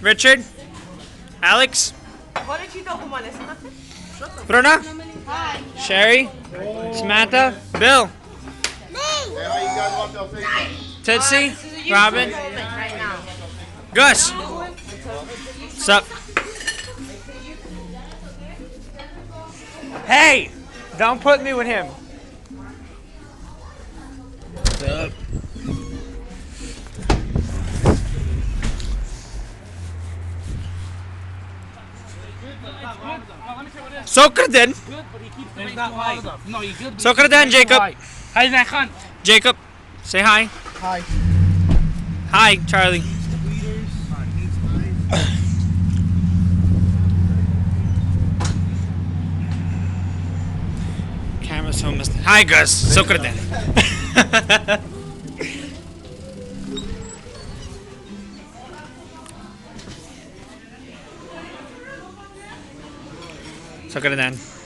Richard, Alex, Bruna, Sherry, Samantha, Bill, Tootsie, Robin, Gus. What's up? Hey, don't put me with him. What's up? Sokraden. Sokraden, Jacob. Hi, Nakhan. Jacob, say hi. Hi. Hi, Charlie. Camera's so missed. Hi, Gus. Sokraden. Sokraden.